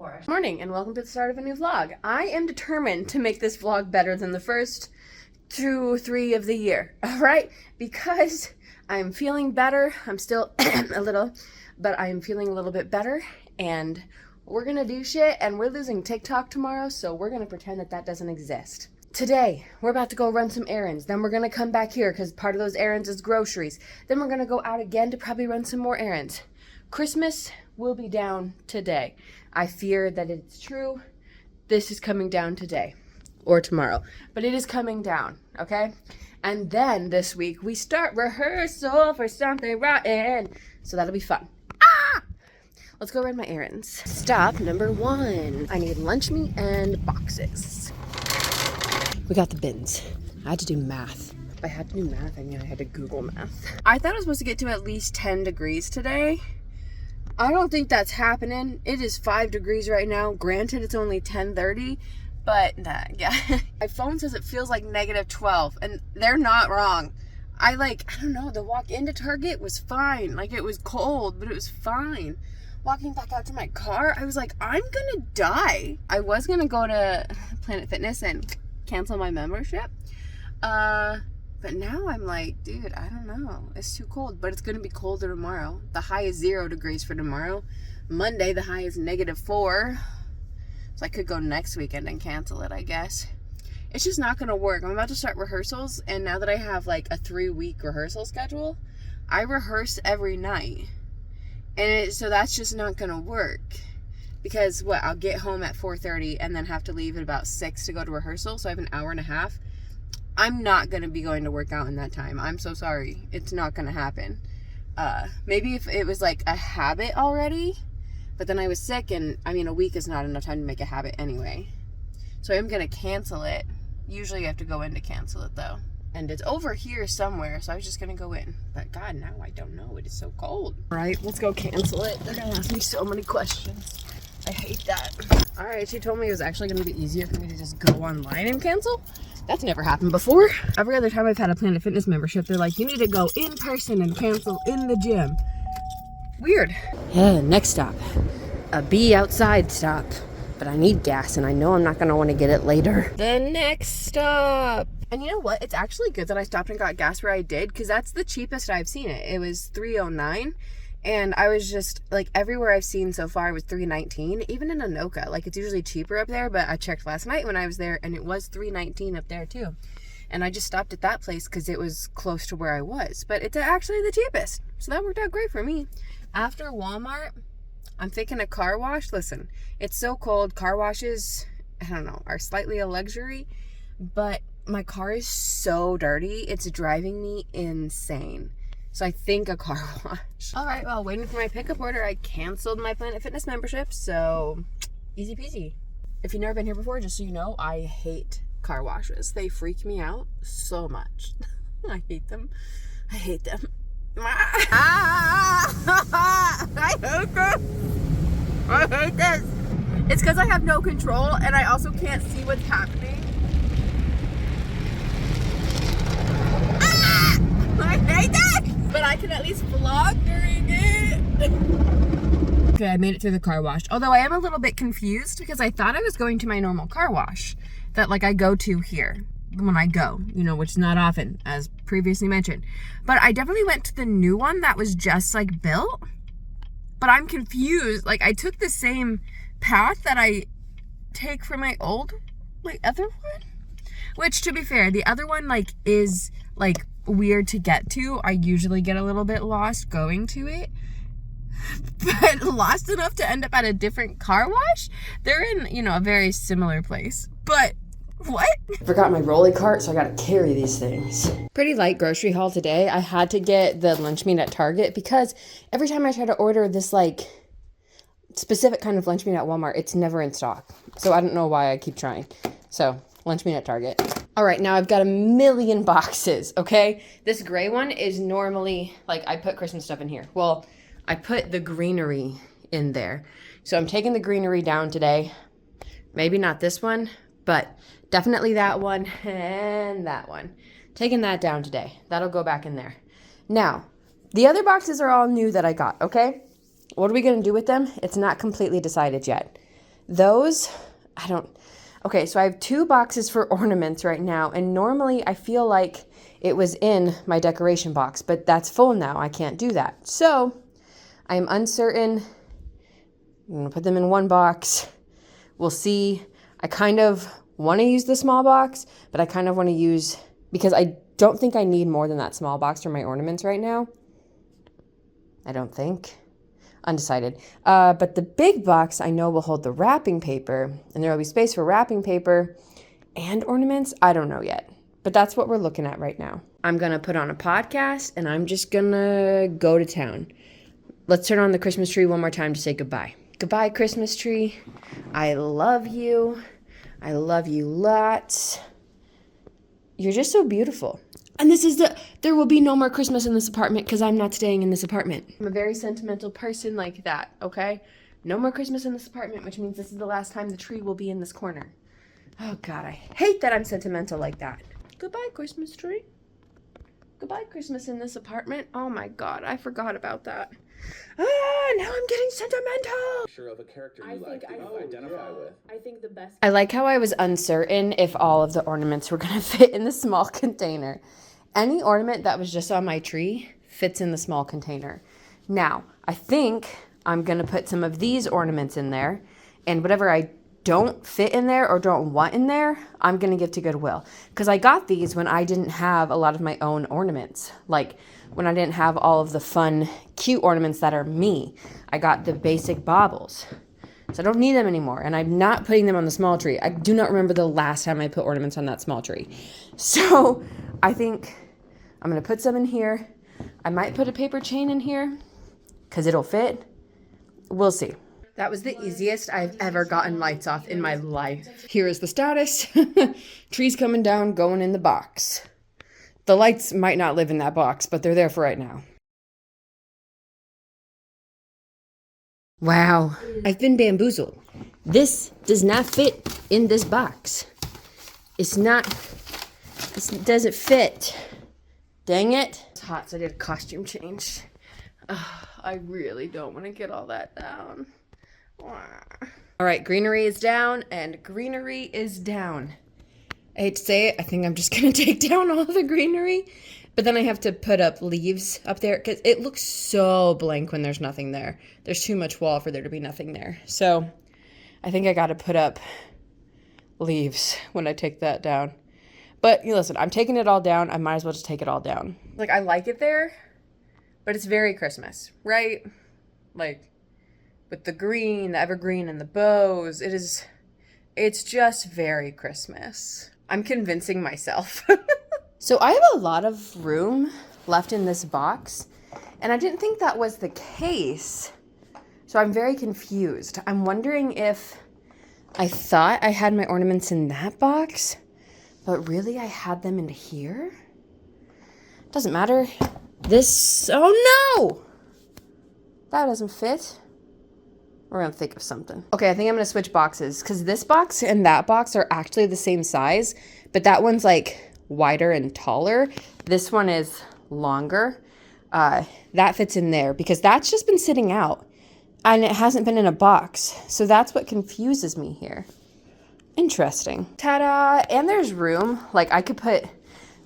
decor. Good morning and welcome to the start of a new vlog. I am determined to make this vlog better than the first 2-3 of the year, alright? Because I'm feeling better. I'm still but I'm feeling a little bit better, and we're gonna do shit, and we're losing TikTok tomorrow, so we're gonna pretend that that doesn't exist. Today, we're about to go run some errands. Then we're gonna come back here because part of those errands is groceries. Then we're gonna go out again to probably run some more errands. Christmas will be down today. I fear that it's true. This is coming down today or tomorrow, but it is coming down, okay? And then this week we start rehearsal for something rotten, so that'll be fun. Let's go run my errands. Stop number 1. I need lunch meat and boxes. We got the bins. I had to do math. If I had to do math, I mean I had to Google math. I thought I was supposed to get to at least 10 degrees today. I don't think that's happening. It is 5 degrees right now. Granted, it's only 10:30, but yeah. My phone says it feels like -12, and they're not wrong. I don't know, the walk into Target was fine. Like, it was cold, but it was fine. Walking back out to my car, I was like, I'm gonna die. I was gonna go to Planet Fitness and cancel my membership. But now I'm like, dude, I don't know. It's too cold, but it's going to be colder tomorrow. The high is 0 degrees for tomorrow. Monday, the high is -4. So I could go next weekend and cancel it, I guess. It's just not going to work. I'm about to start rehearsals, and now that I have like a 3-week rehearsal schedule, I rehearse every night. And so that's just not going to work. Because I'll get home at 4:30 and then have to leave at about 6 to go to rehearsal. So I have an hour and a half. I'm not going to be going to work out in that time. I'm so sorry. It's not going to happen. Maybe if it was like a habit already, but then I was sick, and I mean, a week is not enough time to make a habit anyway. So I'm going to cancel it. Usually you have to go in to cancel it though. And it's over here somewhere, so I was just going to go in. But God, now I don't know. It is so cold. All right, let's go cancel it. They're going to ask me so many questions. I hate that. All right, she told me it was actually going to be easier for me to just go online and cancel. That's never happened before. Every other time I've had a Planet Fitness membership, they're like, you need to go in person and cancel in the gym. Weird. Yeah, next stop. A Be Outside stop. But I need gas, and I know I'm not going to want to get it later. The next stop. And you know what? It's actually good that I stopped and got gas where I did, because that's the cheapest I've seen it. It was $3.09. And I was just, like, everywhere I've seen so far was $3.19. Even in Anoka, like, it's usually cheaper up there, but I checked last night when I was there, and it was $3.19 up there, too. And I just stopped at that place because it was close to where I was. But it's actually the cheapest, so that worked out great for me. After Walmart, I'm thinking a car wash. Listen, it's so cold. Car washes, I don't know, are slightly a luxury, but my car is so dirty. It's driving me insane. So I think a car wash. All right, well, waiting for my pickup order, I canceled my Planet Fitness membership, so easy peasy. If you've never been here before, just so you know, I hate car washes. They freak me out so much. I hate them. I hate them. I hate this. I hate this. It's because I have no control, and I also can't see what's happening. I hate that! But I can at least vlog during it. Okay, I made it through the car wash. Although I am a little bit confused because I thought I was going to my normal car wash that I go to here when I go, which is not often, as previously mentioned. But I definitely went to the new one that was just built. But I'm confused. I took the same path that I take for my other one. Which, to be fair, the other one is weird to get to. I usually get a little bit lost going to it, but lost enough to end up at a different car wash. They're in a very similar place, but what? I forgot my rolly cart, so I gotta carry these things. Pretty light grocery haul today. I had to get the lunch meat at Target because every time I try to order this specific kind of lunch meat at Walmart, it's never in stock. So I don't know why I keep trying. So lunch meat at Target. All right, now I've got 1,000,000 boxes, okay? This gray one is normally, I put Christmas stuff in here. Well, I put the greenery in there. So I'm taking the greenery down today. Maybe not this one, but definitely that one and that one. Taking that down today. That'll go back in there. Now, the other boxes are all new that I got, okay? What are we gonna do with them? It's not completely decided yet. those, I don't, okay, so I have 2 boxes for ornaments right now, and normally I feel like it was in my decoration box, but that's full now. I can't do that. So I'm uncertain. I'm gonna put them in one box. We'll see. I kind of want to use the small box, but I kind of want to use, because I don't think I need more than that small box for my ornaments right now. I don't think. Undecided. But the big box I know will hold the wrapping paper, and there will be space for wrapping paper and ornaments. I don't know yet, but that's what we're looking at right now. I'm going to put on a podcast, and I'm just going to go to town. Let's turn on the Christmas tree one more time to say goodbye. Goodbye, Christmas tree. I love you. I love you lots. You're just so beautiful. And there will be no more Christmas in this apartment because I'm not staying in this apartment. I'm a very sentimental person like that, okay? No more Christmas in this apartment, which means this is the last time the tree will be in this corner. Oh, God, I hate that I'm sentimental like that. Goodbye, Christmas tree. Goodbye, Christmas in this apartment. Oh, my God, I forgot about that. Now I'm getting sentimental. Sure of a character you identify with. I think the best. I like how I was uncertain if all of the ornaments were going to fit in the small container. Any ornament that was just on my tree fits in the small container. Now, I think I'm going to put some of these ornaments in there, and whatever I don't fit in there or don't want in there, I'm going to give to Goodwill. Because I got these when I didn't have a lot of my own ornaments. Like when I didn't have all of the fun, cute ornaments that are me. I got the basic baubles. So I don't need them anymore. And I'm not putting them on the small tree. I do not remember the last time I put ornaments on that small tree. So I think I'm going to put some in here. I might put a paper chain in here because it'll fit. We'll see. That was the easiest I've ever gotten lights off in my life. Here is the status. Trees coming down, going in the box. The lights might not live in that box, but they're there for right now. Wow, I've been bamboozled. This does not fit in this box. This doesn't fit. Dang it. It's hot, so I did a costume change. I really don't want to get all that down. All right, greenery is down, and greenery is down. I hate to say it, I think I'm just going to take down all the greenery, but then I have to put up leaves up there because it looks so blank when there's nothing there. There's too much wall for there to be nothing there. So I think I got to put up leaves when I take that down. But listen, I'm taking it all down. I might as well just take it all down. Like, I like it there, but it's very Christmas, right? Like, with the green, the evergreen, and the bows, it's just very Christmas. I'm convincing myself. So I have a lot of room left in this box, and I didn't think that was the case. So I'm very confused. I'm wondering if I thought I had my ornaments in that box, but really I had them in here? Doesn't matter. Oh no! That doesn't fit. We're gonna think of something. Okay, I think I'm gonna switch boxes because this box and that box are actually the same size, but that one's like wider and taller. This one is longer. That fits in there because that's just been sitting out and it hasn't been in a box. So that's what confuses me here. Interesting. Ta-da! And there's room. Like I could put,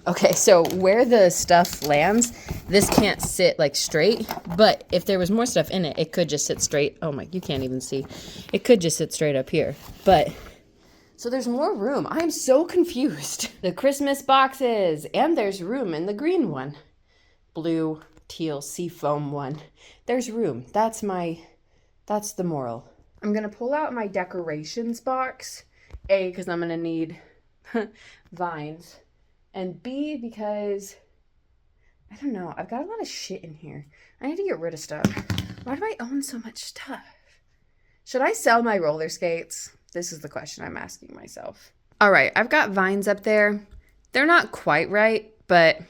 okay, so where the stuff lands, this can't sit like straight, but if there was more stuff in it, it could just sit straight. Oh my, you can't even see. It could just sit straight up here, but so there's more room. I'm so confused. The Christmas boxes, and there's room in the green one. Blue, teal, seafoam one. There's room. That's the moral. I'm gonna pull out my decorations box. A, because I'm gonna need vines. And B, because, I don't know, I've got a lot of shit in here. I need to get rid of stuff. Why do I own so much stuff? Should I sell my roller skates? This is the question I'm asking myself. All right, I've got vines up there. They're not quite right, but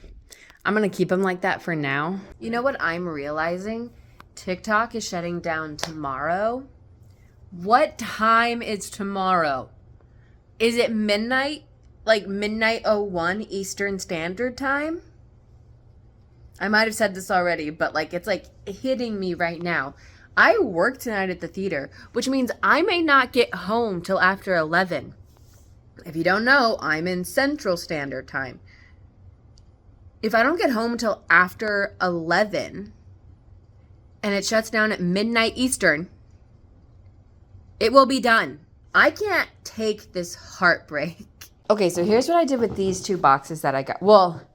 I'm going to keep them like that for now. You know what I'm realizing? TikTok is shutting down tomorrow. What time is tomorrow? Is it midnight? Like midnight 01 Eastern Standard Time? I might have said this already, but like it's like hitting me right now. I work tonight at the theater, which means I may not get home till after 11. If you don't know, I'm in Central Standard Time. If I don't get home till after 11 and it shuts down at midnight Eastern, it will be done. I can't take this heartbreak. Okay, so here's what I did with these 2 boxes that I got. Well,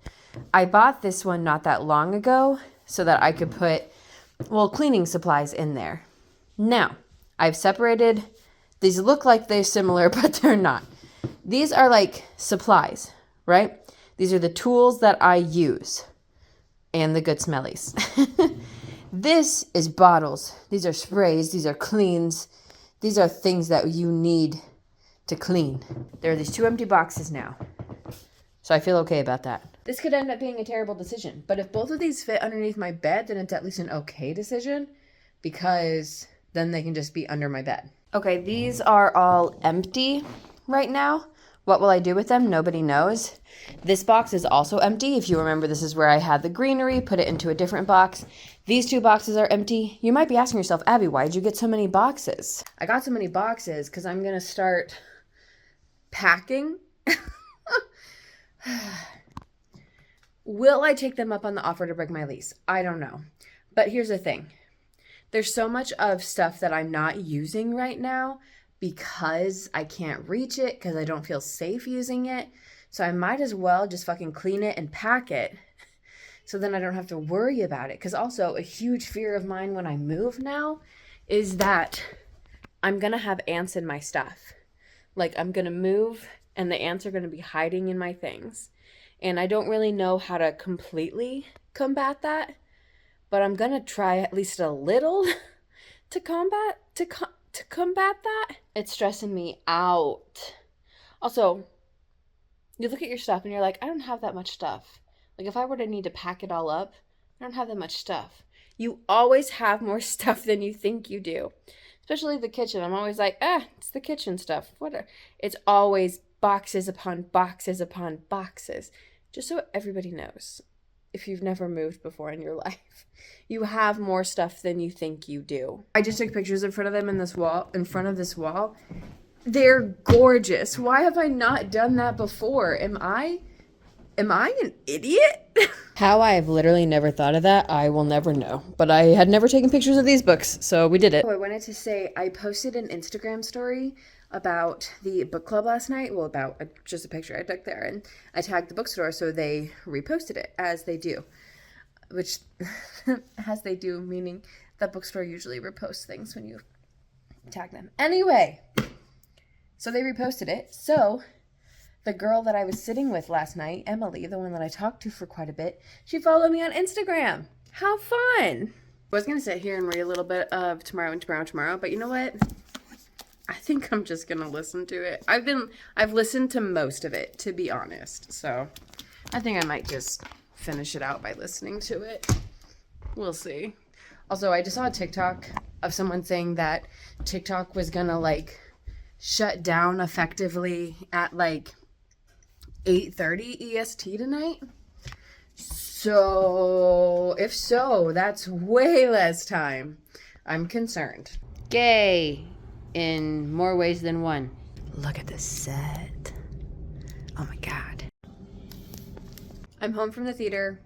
I bought this one not that long ago so that I could put, cleaning supplies in there. Now, I've separated, these look like they're similar, but they're not. These are like supplies, right? These are the tools that I use and the good smellies. This is bottles. These are sprays. These are cleans. These are things that you need to clean. There are these 2 empty boxes now. So I feel okay about that. This could end up being a terrible decision. But if both of these fit underneath my bed, then it's at least an okay decision. Because then they can just be under my bed. Okay, these are all empty right now. What will I do with them? Nobody knows. This box is also empty. If you remember, this is where I had the greenery, put it into a different box. These 2 boxes are empty. You might be asking yourself, Abby, why did you get so many boxes? I got so many boxes because I'm going to start packing. Will I take them up on the offer to break my lease? I don't know. But here's the thing. There's so much of stuff that I'm not using right now because I can't reach it, because I don't feel safe using it. So I might as well just fucking clean it and pack it so then I don't have to worry about it. Because also a huge fear of mine when I move now is that I'm going to have ants in my stuff. Like, I'm going to move and the ants are going to be hiding in my things. And I don't really know how to completely combat that, but I'm going to try at least a little to combat that. It's stressing me out. Also, you look at your stuff and you're like, I don't have that much stuff. Like, if I were to need to pack it all up, I don't have that much stuff. You always have more stuff than you think you do. Especially the kitchen. I'm always like, it's the kitchen stuff. Whatever. It's always boxes upon boxes upon boxes. Just so everybody knows, if you've never moved before in your life, you have more stuff than you think you do. I just took pictures in front of them in front of this wall. They're gorgeous. Why have I not done that before? Am I an idiot? How I have literally never thought of that, I will never know. But I had never taken pictures of these books, so we did it. Oh, I wanted to say, I posted an Instagram story about the book club last night. Well, about just a picture I took there. And I tagged the bookstore, so they reposted it, as they do. Which, as they do, meaning that bookstore usually reposts things when you tag them. Anyway, so they reposted it. So the girl that I was sitting with last night, Emily, the one that I talked to for quite a bit, she followed me on Instagram. How fun. I was going to sit here and read a little bit of Tomorrow, but you know what? I think I'm just going to listen to it. I've listened to most of it, to be honest. So I think I might just finish it out by listening to it. We'll see. Also, I just saw a TikTok of someone saying that TikTok was going to shut down effectively at 8:30 EST tonight. So, if so, that's way less time. I'm concerned. Gay in more ways than one. Look at this set. Oh my God. I'm home from the theater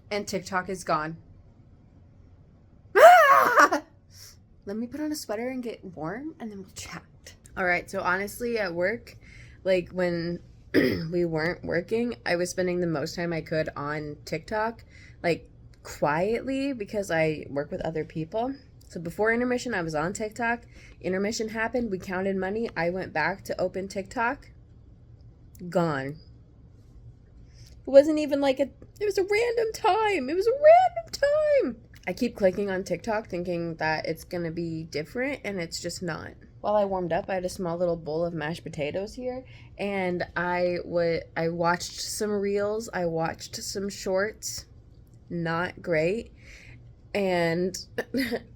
and TikTok is gone. Ah! Let me put on a sweater and get warm and then we'll chat. All right, so honestly at work, when we weren't working, I was spending the most time I could on TikTok, quietly, because I work with other people. So before intermission, I was on TikTok. Intermission happened. We counted money. I went back to open TikTok. Gone. It wasn't even it was a random time. It was a random time. I keep clicking on TikTok thinking that it's going to be different, and it's just not. While I warmed up, I had a small little bowl of mashed potatoes here, and I watched some reels. I watched some shorts. Not great. And,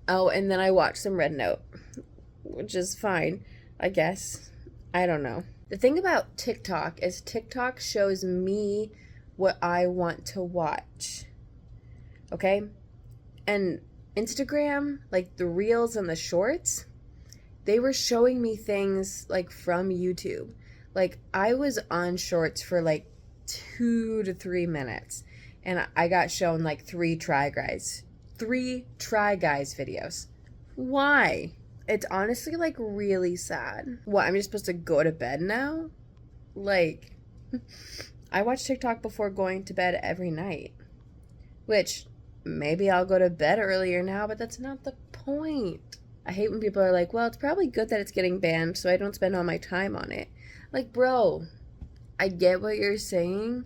and then I watched some Red Note, which is fine, I guess. I don't know. The thing about TikTok is TikTok shows me what I want to watch. Okay? And Instagram, like the reels and the shorts, they were showing me things like from YouTube. Like I was on shorts for like 2 to 3 minutes and I got shown like 3 Try Guys videos. Why? It's honestly like really sad. What, I'm just supposed to go to bed now? Like, I watch TikTok before going to bed every night, which maybe I'll go to bed earlier now, but that's not the point. I hate when people are like, well, it's probably good that it's getting banned so I don't spend all my time on it. Like, bro, I get what you're saying,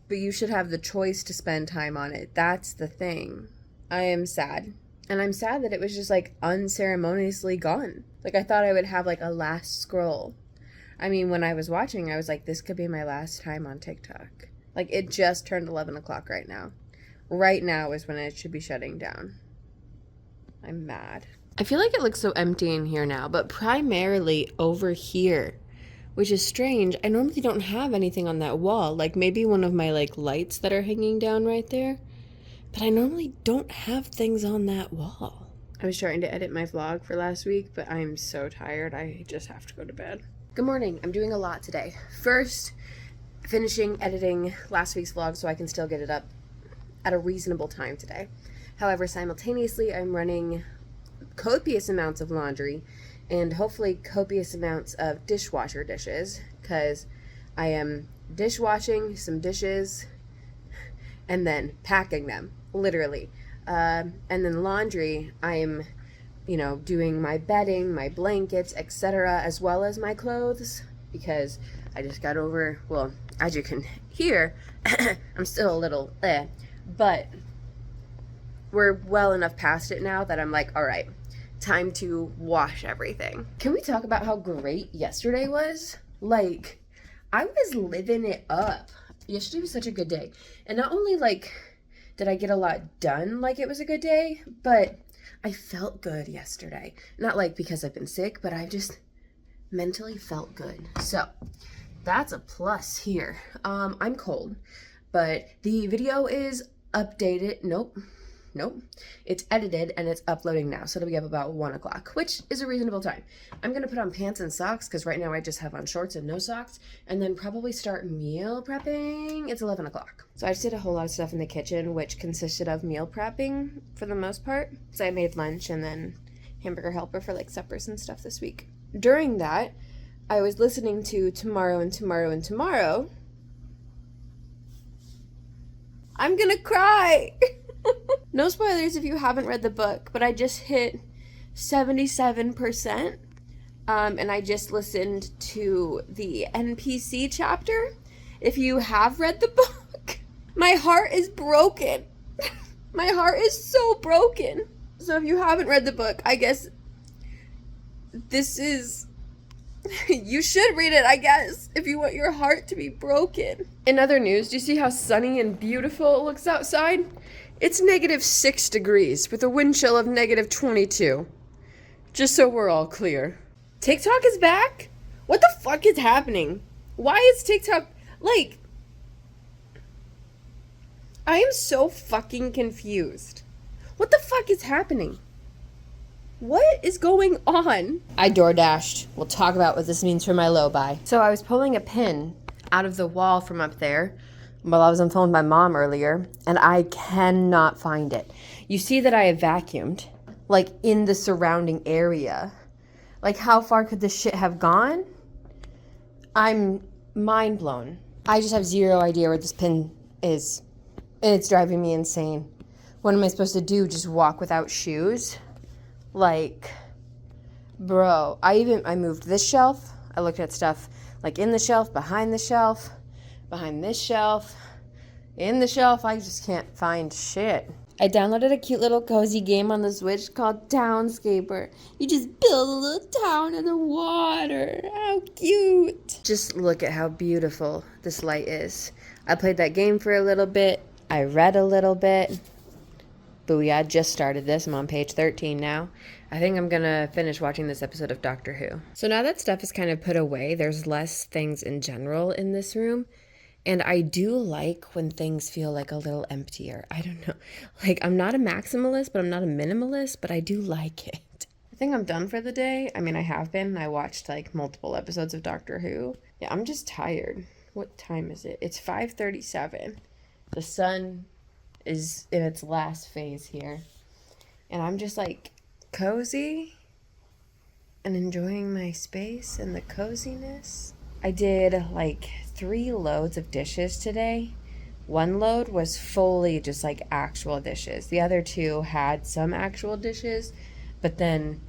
but you should have the choice to spend time on it. That's the thing. I am sad. And I'm sad that it was just like unceremoniously gone. Like I thought I would have like a last scroll. I mean, when I was watching, I was like, this could be my last time on TikTok. Like it just turned 11 o'clock right now. Right now is when it should be shutting down. I'm mad. I feel like it looks so empty in here now, but primarily over here, which is strange. I normally don't have anything on that wall. Like maybe one of my like lights that are hanging down right there. But I normally don't have things on that wall. I was trying to edit my vlog for last week, but I'm so tired. I just have to go to bed. Good morning. I'm doing a lot today. First, finishing editing last week's vlog so I can still get it up at a reasonable time today. However, simultaneously, I'm running copious amounts of laundry and hopefully copious amounts of dishwasher dishes because I am dishwashing some dishes and then packing them, literally. And then laundry, I'm, doing my bedding, my blankets, etc., as well as my clothes because I just got over, well, as you can hear, I'm still a little but we're well enough past it now that I'm like, all right, time to wash everything. Can we talk about how great yesterday was? Like, I was living it up. Yesterday was such a good day. And not only, like, did I get a lot done like it was a good day, but I felt good yesterday. Not, like, because I've been sick, but I just mentally felt good. So, that's a plus here. I'm cold, but the video is updated. Nope. It's edited and it's uploading now, so it'll be up about 1 o'clock, which is a reasonable time. I'm gonna put on pants and socks because right now I just have on shorts and no socks, and then probably start meal prepping. It's 11 o'clock. So I just did a whole lot of stuff in the kitchen, which consisted of meal prepping for the most part. So I made lunch and then hamburger helper for like suppers and stuff this week. During that, I was listening to Tomorrow and Tomorrow and Tomorrow. I'm gonna cry. No spoilers if you haven't read the book, but I just hit 77%, and I just listened to the NPC chapter. If you have read the book, my heart is broken. My heart is so broken. So if you haven't read the book, I guess this is... you should read it, I guess, if you want your heart to be broken. In other news, do you see how sunny and beautiful it looks outside? It's -6 degrees with a wind chill of -22. Just so we're all clear. TikTok is back? What the fuck is happening? Why is TikTok, like... I am so fucking confused. What the fuck is happening? What is going on? I DoorDashed. We'll talk about what this means for my low buy. So I was pulling a pin out of the wall from up there while I was on the phone with my mom earlier, and I cannot find it. You see that I have vacuumed, like, in the surrounding area. Like, how far could this shit have gone? I'm mind blown. I just have zero idea where this pin is, and it's driving me insane. What am I supposed to do? Just walk without shoes? Like, bro, I moved this shelf. I looked at stuff, like, in the shelf, behind the shelf, behind this shelf, in the shelf. I just can't find shit. I downloaded a cute little cozy game on the Switch called Townscaper. You just build a little town in the water. How cute. Just look at how beautiful this light is. I played that game for a little bit. I read a little bit. Booyah, I just started this. I'm on page 13 now. I think I'm gonna finish watching this episode of Doctor Who. So now that stuff is kind of put away, there's less things in general in this room. And I do like when things feel like a little emptier. I don't know. Like, I'm not a maximalist, but I'm not a minimalist, but I do like it. I think I'm done for the day. I mean, I have been. I watched like multiple episodes of Doctor Who. Yeah, I'm just tired. What time is it? It's 5:37. The sun is in its last phase here. And I'm just like cozy and enjoying my space and the coziness. I did like 3 loads of dishes today. 1 load was fully just like actual dishes. The other 2 had some actual dishes, but then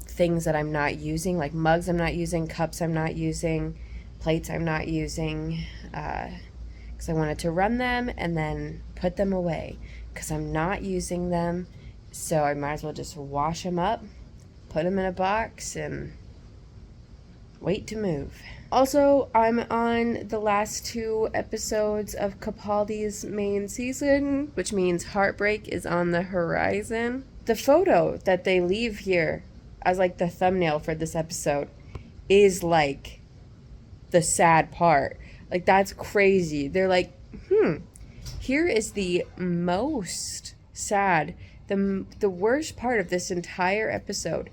things that I'm not using, like mugs I'm not using, cups I'm not using, plates I'm not using, because I wanted to run them and then put them away because I'm not using them. So I might as well just wash them up, put them in a box, and wait to move. Also, I'm on the last 2 episodes of Capaldi's main season, which means heartbreak is on the horizon. The photo that they leave here as like the thumbnail for this episode is like the sad part. Like, that's crazy. They're like, here is the most sad, the worst part of this entire episode.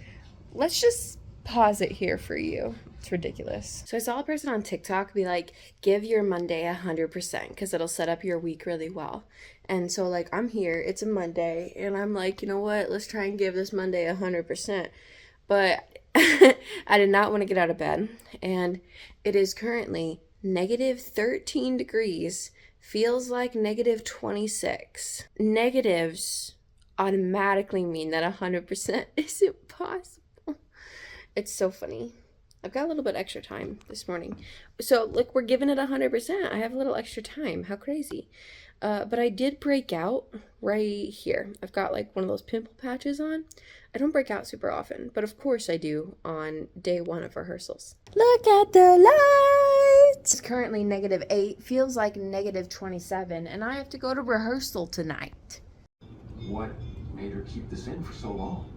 Let's just pause it here for you. It's ridiculous. So I saw a person on TikTok be like, give your Monday 100% because it'll set up your week really well. And so like, I'm here, it's a Monday, and I'm like, you know what, let's try and give this Monday 100%. But I did not want to get out of bed, and it is currently negative 13 degrees, feels like negative 26. Negatives automatically mean that 100% isn't possible. It's so funny. I've got a little bit extra time this morning. So look, we're giving it 100%. I have a little extra time. How crazy. But I did break out right here. I've got like one of those pimple patches on. I don't break out super often, but of course I do on day 1 of rehearsals. Look at the lights! It's currently negative 8, feels like negative 27, and I have to go to rehearsal tonight. What made her keep this in for so long?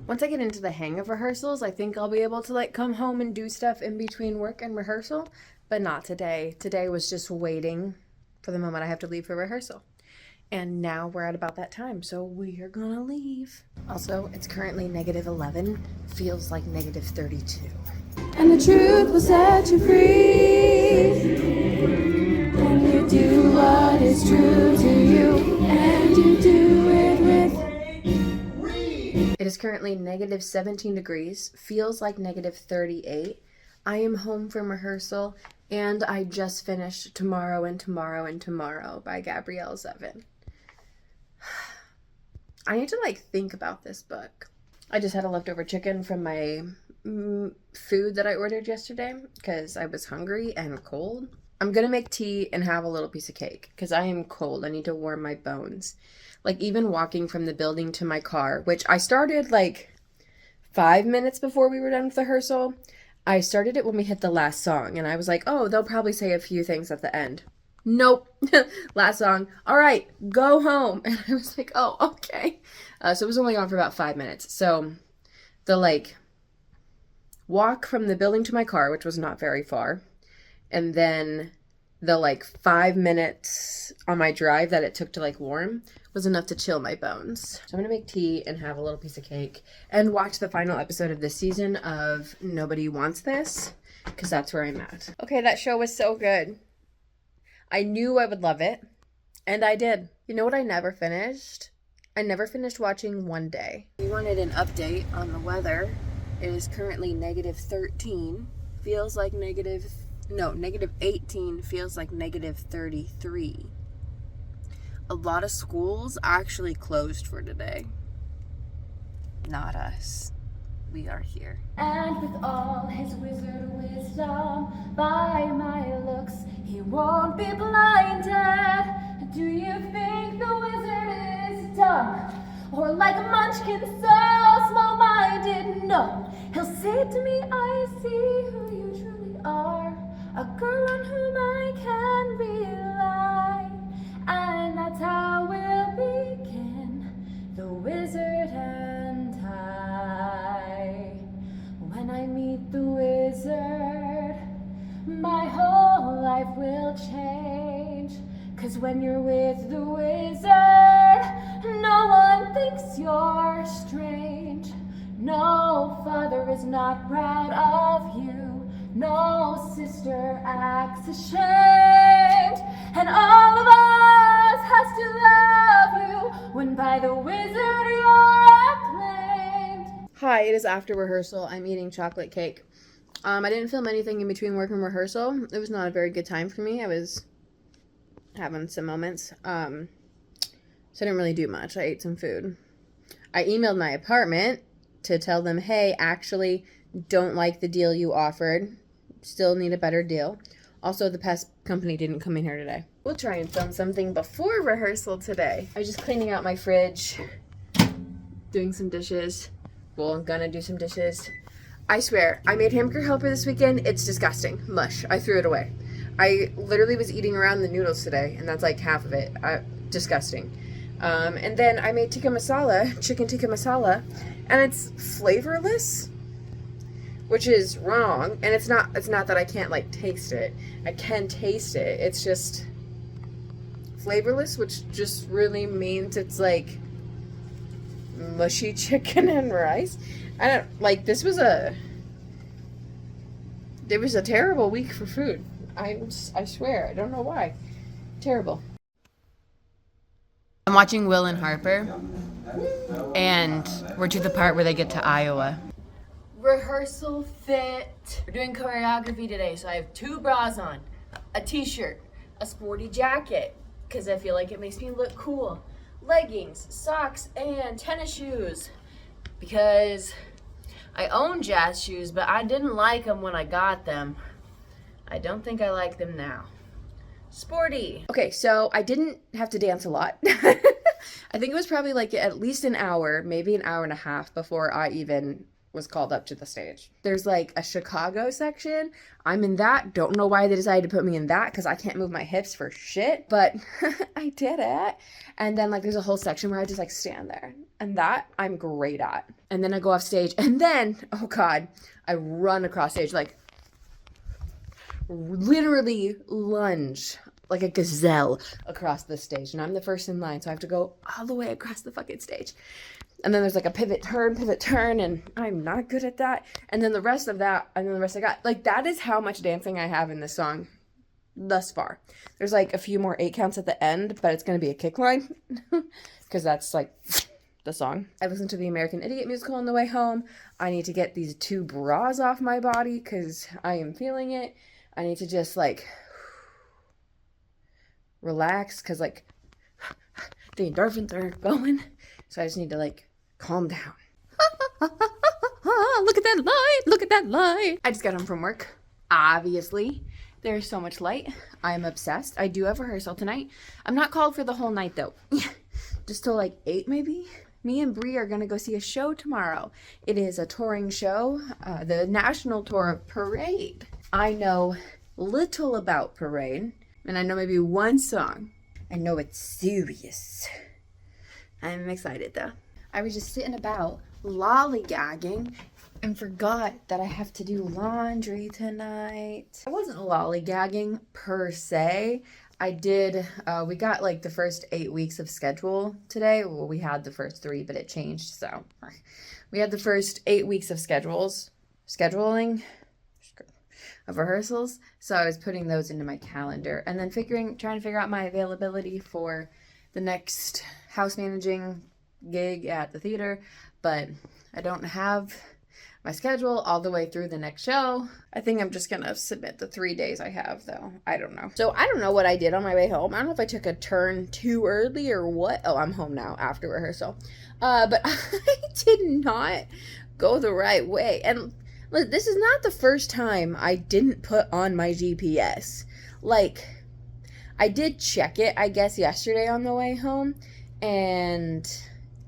Once I get into the hang of rehearsals, I think I'll be able to like come home and do stuff in between work and rehearsal, but not today. Today was just waiting for the moment I have to leave for rehearsal. And now we're at about that time, so we are gonna leave. Also, it's currently negative 11, feels like negative 32. And the truth will set you free. And you do what is true to you, and you do it with. It is currently negative 17 degrees, feels like negative 38. I am home from rehearsal, and I just finished Tomorrow and Tomorrow and Tomorrow by Abbie Elizabeth. I need to like think about this book. I just had a leftover chicken from my food that I ordered yesterday because I was hungry and cold. I'm gonna make tea and have a little piece of cake because I am cold. I need to warm my bones. Like, even walking from the building to my car, which I started like 5 minutes before we were done with the rehearsal. I started it when we hit the last song, and I was like, oh, they'll probably say a few things at the end. Nope. Last song. All right, go home. And I was like, oh, okay. So it was only on for about 5 minutes. So the like walk from the building to my car, which was not very far, and then the like 5 minutes on my drive that it took to like warm was enough to chill my bones. So I'm gonna make tea and have a little piece of cake and watch the final episode of this season of Nobody Wants This, because that's where I'm at. Okay, that show was so good. I knew I would love it, and I did. You know what I never finished? I never finished watching One Day. We wanted an update on the weather. It is currently negative 13. Feels like negative 18, feels like negative 33. A lot of schools actually closed for today. Not us. We are here. And with all his wizard wisdom, by my looks, he won't be blinded. Do you think the wizard is dumb? Or like a munchkin, so small-minded? No, he'll say to me, I see who you truly are, a girl on whom I can rely. And that's how we'll begin, the wizard and I. When I meet the wizard, my whole life will change. 'cause when you're with the wizard, no one thinks you're strange. No father is not proud of you. No sister acts ashamed. And all of us has to love you when by the wizard you're acclaimed. Hi, it is after rehearsal. I'm eating chocolate cake. I didn't film anything in between work and rehearsal. It was not a very good time for me. I was having some moments. So I didn't really do much. I ate some food. I emailed my apartment to tell them, hey, actually, don't like the deal you offered. Still need a better deal. Also, the pest company didn't come in here today. We'll try and film something before rehearsal today. I was just cleaning out my fridge, doing some dishes. Well, I'm gonna do some dishes. I swear, I made hamburger helper this weekend. It's disgusting. Mush. I threw it away. I literally was eating around the noodles today, and that's like half of it. Disgusting. And then I made tikka masala, chicken tikka masala, and it's flavorless, which is wrong. And it's not that I can't like taste it. I can taste it. It's just flavorless, which just really means it's like mushy chicken and rice. I don't like, it was a terrible week for food. I swear, I don't know why. Terrible. I'm watching Will and Harper, and we're to the part where they get to Iowa. Rehearsal fit. We're doing choreography today, so I have 2 bras on, a t-shirt, a sporty jacket, because I feel like it makes me look cool, leggings, socks, and tennis shoes, because I own jazz shoes, but I didn't like them when I got them. I don't think I like them now. Sporty. Okay, so I didn't have to dance a lot. I think it was probably like at least an hour, maybe an hour and a half before I even was called up to the stage. There's like a Chicago section. I'm in that. Don't know why they decided to put me in that, because I can't move my hips for shit, but I did it. And then like there's a whole section where I just like stand there, and that I'm great at. And then I go off stage, and then, oh God, I run across stage, like literally lunge like a gazelle across the stage, and I'm the first in line, so I have to go all the way across the fucking stage. And then there's like a pivot turn, and I'm not good at that. And then the rest I got. Like, that is how much dancing I have in this song thus far. There's like a few more 8 counts at the end, but it's gonna be a kick line because that's like the song. I listened to the American Idiot musical on the way home. I need to get these 2 bras off my body because I am feeling it. I need to just like relax because like the endorphins are going. So I just need to like calm down. Look at that light. Look at that light. I just got home from work. Obviously, there's so much light. I'm obsessed. I do have rehearsal tonight. I'm not called for the whole night though. Just till like 8 maybe. Me and Bree are going to go see a show tomorrow. It is a touring show, the national tour of Parade. I know little about Parade, and I know maybe one song. I know it's serious. I'm excited though. I was just sitting about lollygagging and forgot that I have to do laundry tonight. I wasn't lollygagging per se. I did, we got like the first 8 weeks of schedule today. Well, we had the first 3, but it changed. So we had the first 8 weeks of scheduling of rehearsals. So I was putting those into my calendar and then trying to figure out my availability for the next house managing gig at the theater, but I don't have my schedule all the way through the next show. I think I'm just gonna submit the 3 days I have though. I don't know. So I don't know what I did on my way home. I don't know if I took a turn too early or what. Oh, I'm home now after rehearsal. But I did not go the right way. And look, this is not the first time I didn't put on my GPS. Like, I did check it, I guess, yesterday on the way home, and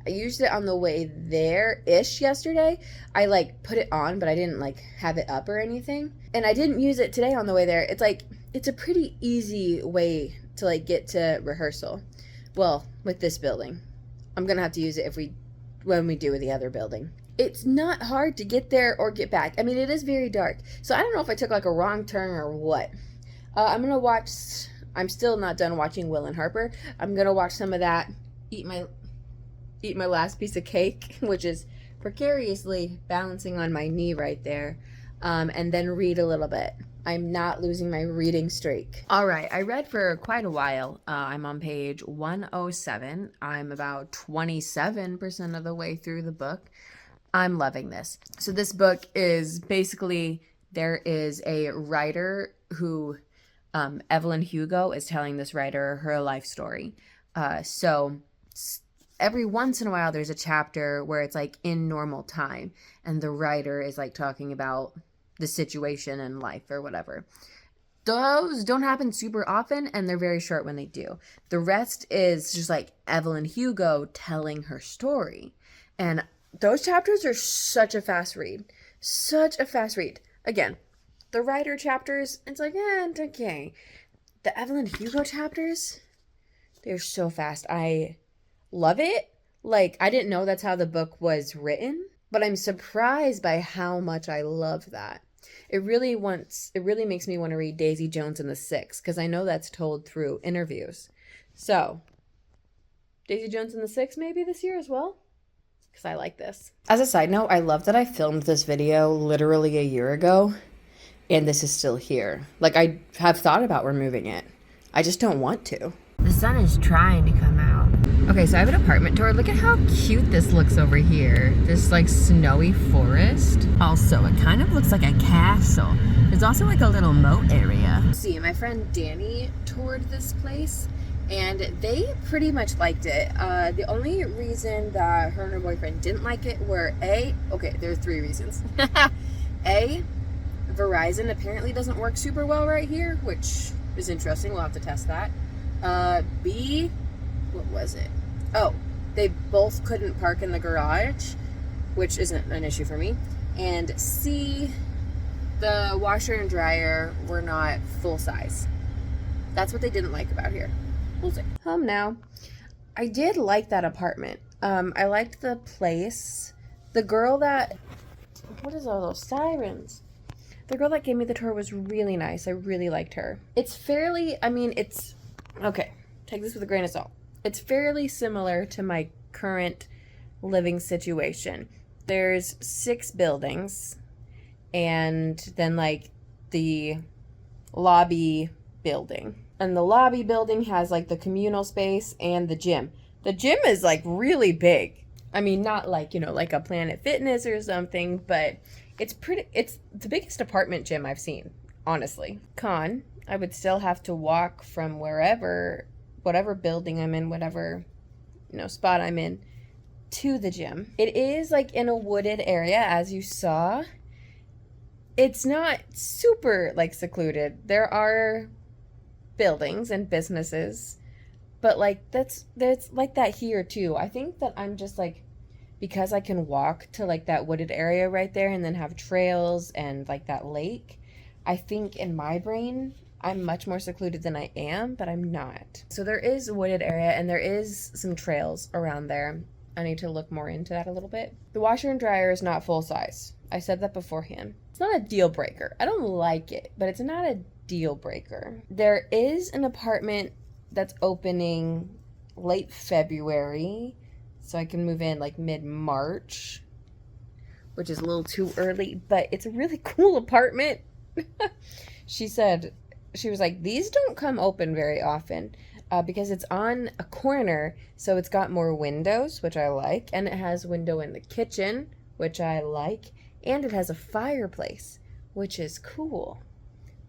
I used it on the way there-ish yesterday. I, like, put it on, but I didn't, like, have it up or anything. And I didn't use it today on the way there. It's, like, it's a pretty easy way to, like, get to rehearsal. Well, with this building. I'm gonna have to use it when we do with the other building. It's not hard to get there or get back. I mean, it is very dark. So I don't know if I took, like, a wrong turn or what. I'm gonna watch I'm still not done watching Will and Harper. I'm gonna watch some of that, eat my last piece of cake, which is precariously balancing on my knee right there, and then read a little bit. I'm not losing my reading streak. All right, I read for quite a while. I'm on page 107. I'm about 27% of the way through the book. I'm loving this. So this book is basically, there is a writer who, Evelyn Hugo is telling this writer her life story. So every once in a while there's a chapter where it's like in normal time and the writer is like talking about the situation in life or whatever. Those don't happen super often and they're very short when they do. The rest is just like Evelyn Hugo telling her story. And those chapters are such a fast read. Such a fast read. Again, the writer chapters, it's like, it's okay. The Evelyn Hugo chapters, they're so fast. I love it. Like, I didn't know that's how the book was written, but I'm surprised by how much I love that. It really makes me want to read Daisy Jones and the Six, because I know that's told through interviews. So, Daisy Jones and the Six maybe this year as well, because I like this. As a side note, I love that I filmed this video literally a year ago, and this is still here. Like, I have thought about removing it. I just don't want to. The sun is trying to come out. Okay, so I have an apartment tour. Look at how cute this looks over here. This like snowy forest. Also, it kind of looks like a castle. There's also like a little moat area. See, my friend Danny toured this place and they pretty much liked it. The only reason that her and her boyfriend didn't like it were there are 3 reasons. A, Verizon apparently doesn't work super well right here, which is interesting. We'll have to test that. B, what was it? Oh, they both couldn't park in the garage, which isn't an issue for me. And C, the washer and dryer were not full size. That's what they didn't like about here. We'll see. Home now. I did like that apartment. I liked the place. The girl that... What is all those sirens? The girl that gave me the tour was really nice. I really liked her. It's fairly... Okay, take this with a grain of salt. It's fairly similar to my current living situation. There's 6 buildings, and then like the lobby building. And the lobby building has like the communal space and the gym. The gym is like really big. I mean, not like, like a Planet Fitness or something, but it's the biggest apartment gym I've seen, honestly. Con, I would still have to walk from whatever building I'm in, whatever, spot I'm in, to the gym. It is like in a wooded area, as you saw. It's not super like secluded. There are buildings and businesses, but like that's like that here too. I think that I'm just like, because I can walk to like that wooded area right there and then have trails and like that lake, I think in my brain I'm much more secluded than I am, but I'm not. So there is a wooded area and there is some trails around there. I need to look more into that a little bit. The washer and dryer is not full size. I said that beforehand. It's not a deal breaker. I don't like it, but it's not a deal breaker. There is an apartment that's opening late February, so I can move in like mid-March, which is a little too early, but it's a really cool apartment. She was like, these don't come open very often because it's on a corner, so it's got more windows, which I like, and it has a window in the kitchen, which I like, and it has a fireplace, which is cool.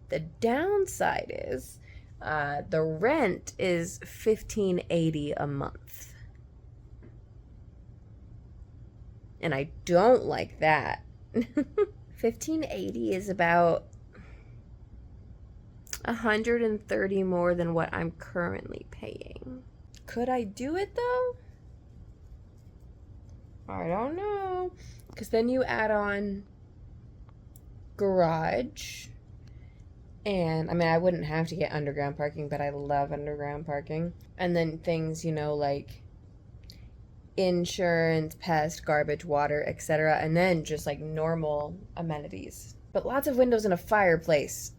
The downside is the rent is $1,580 a month. And I don't like that. $1,580 is about $130 more than what I'm currently paying. Could I do it though? I don't know. Because then you add on garage. And I mean, I wouldn't have to get underground parking, but I love underground parking. And then things, like insurance, pest, garbage, water, etc. And then just like normal amenities. But lots of windows and a fireplace.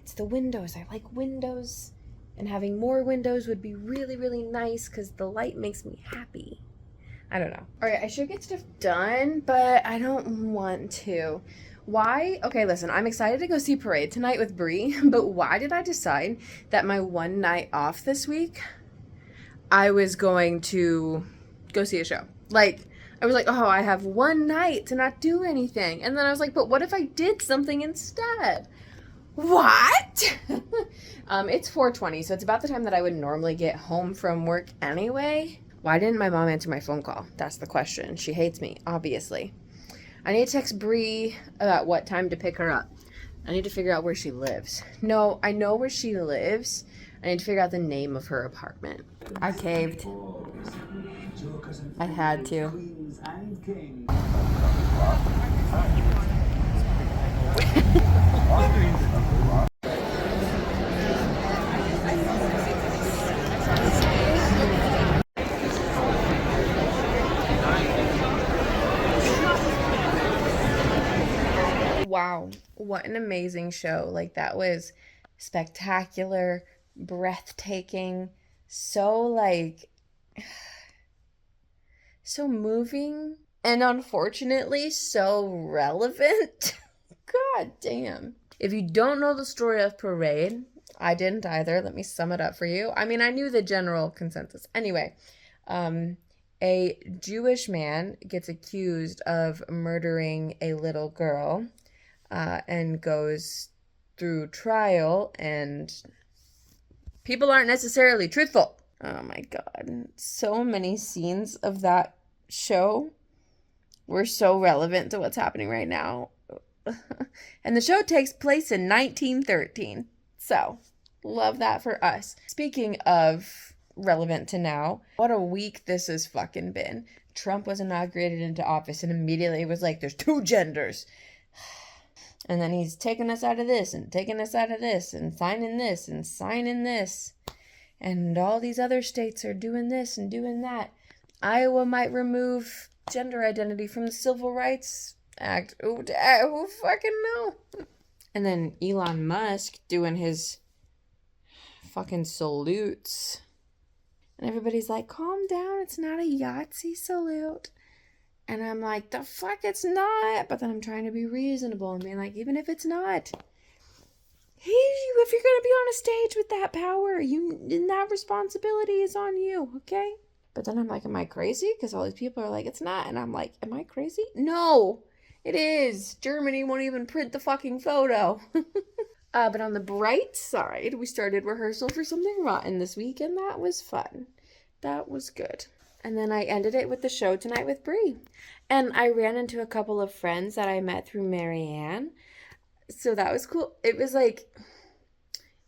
It's the windows. I like windows. And having more windows would be really, really nice because the light makes me happy. I don't know. All right, I should get stuff done, but I don't want to. Why? Okay, listen, I'm excited to go see Parade tonight with Brie, but why did I decide that my one night off this week, I was going to go see a show? Like, I was like, oh, I have one night to not do anything. And then I was like, but what if I did something instead? What? It's 4:20, so it's about the time that I would normally get home from work anyway. Why didn't my mom answer my phone call? That's the question. She hates me, obviously. I need to text Brie about what time to pick her up. I need to figure out where she lives. No, I know where she lives. I need to figure out the name of her apartment. I caved. I had to. Wow, what an amazing show. Like, that was spectacular, breathtaking, so so moving, and unfortunately so relevant. God damn. If you don't know the story of Parade, I didn't either. Let me sum it up for you. I mean, I knew the general consensus. Anyway, a Jewish man gets accused of murdering a little girl and goes through trial, and people aren't necessarily truthful. Oh my God. So many scenes of that show were so relevant to what's happening right now. And the show takes place in 1913. So, love that for us. Speaking of relevant to now, what a week this has fucking been. Trump was inaugurated into office and immediately was like, there's two genders. And then he's taking us out of this and taking us out of this and signing this and signing this. And all these other states are doing this and doing that. Iowa might remove gender identity from the Civil Rights Act. Who fucking know? And then Elon Musk doing his fucking salutes. And everybody's like, calm down, it's not a Yahtzee salute. And I'm like, the fuck, it's not. But then I'm trying to be reasonable and being like, even if it's not, if you're going to be on a stage with that power, and that responsibility is on you, okay? But then I'm like, am I crazy? Because all these people are like, it's not. And I'm like, am I crazy? No, it is. Germany won't even print the fucking photo. But on the bright side, we started rehearsal for Something Rotten this week, and that was fun. That was good. And then I ended it with the show tonight with Brie. And I ran into a couple of friends that I met through Marianne. So that was cool. It was a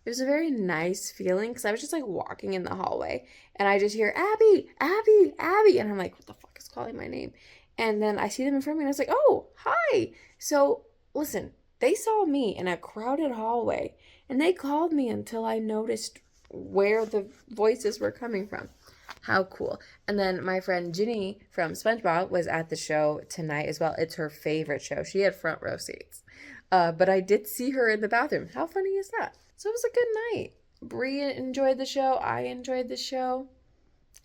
very nice feeling because I was just like walking in the hallway and I just hear Abbie, Abbie, Abbie. And I'm like, what the fuck is calling my name? And then I see them in front of me and I was like, oh, hi. So listen, they saw me in a crowded hallway and they called me until I noticed where the voices were coming from. How cool. And then my friend Ginny from SpongeBob was at the show tonight as well. It's her favorite show. She had front row seats. But I did see her in the bathroom. How funny is that? So it was a good night. Brie enjoyed the show. I enjoyed the show.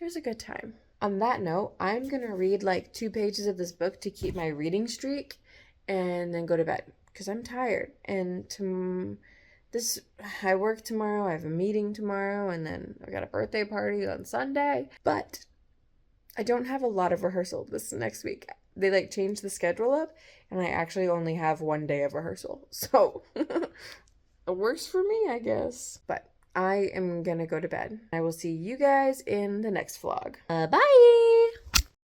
It was a good time. On that note, I'm going to read like 2 pages of this book to keep my reading streak and then go to bed because I'm tired. And I work tomorrow. I have a meeting tomorrow and then I got a birthday party on Sunday. But I don't have a lot of rehearsal this next week. They like changed the schedule up and I actually only have 1 day of rehearsal. So it works for me, I guess. But I am gonna go to bed. I will see you guys in the next vlog. Bye!